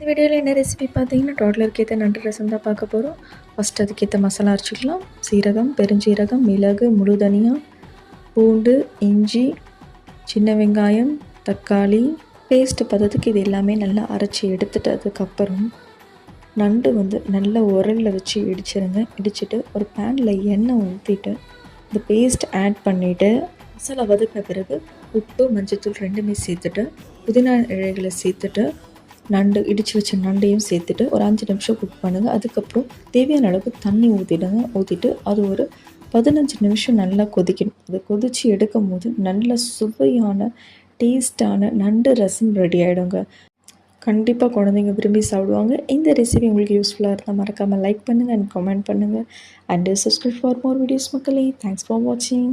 இந்த வீடியோவில் என்ன ரெசிபி பார்த்தீங்கன்னா டோட்டலருக்கு ஏற்ற நண்டு ரசம் தான் பார்க்க போகிறோம். ஃபஸ்ட் அதுக்கேற்ற மசாலா அரைச்சிக்கலாம். சீரகம், பெருஞ்சீரகம், மிளகு, முழு தனியா, பூண்டு, இஞ்சி, சின்ன வெங்காயம், தக்காளி பேஸ்ட்டு பதத்துக்கு இது எல்லாமே நல்லா அரைச்சி எடுத்துட்டு அதுக்கப்புறம் நண்டு நல்லா உரலில் வச்சு இடிச்சிருங்க. இடிச்சிட்டு ஒரு பேனில் எண்ணெய் ஊற்றிட்டு இந்த பேஸ்ட் ஆட் பண்ணிவிட்டு மசாலா வதக்கின பிறகு உப்பு, மஞ்சத்தூள் ரெண்டுமே சேர்த்துட்டு புதினா இலைகளை சேர்த்துட்டு நண்டு இடித்து வச்ச நண்டையும் சேர்த்துட்டு ஒரு 5 நிமிஷம் குக் பண்ணுங்கள். அதுக்கப்புறம் தேவையான அளவுக்கு தண்ணி ஊற்றிடுங்க. ஊற்றிட்டு அது ஒரு 15 நிமிஷம் நல்லா கொதிக்கணும். அது கொதித்து எடுக்கும் போது நல்ல சுவையான டேஸ்டான நண்டு ரசம் ரெடி ஆகிடுங்க. கண்டிப்பாக குழந்தைங்க விரும்பி சாப்பிடுவாங்க. இந்த ரெசிபி உங்களுக்கு யூஸ்ஃபுல்லாக இருந்தால் மறக்காமல் லைக் பண்ணுங்கள் அண்ட் கமெண்ட் பண்ணுங்கள். And subscribe for more videos மக்களே. தேங்க்ஸ் ஃபார் வாட்சிங்.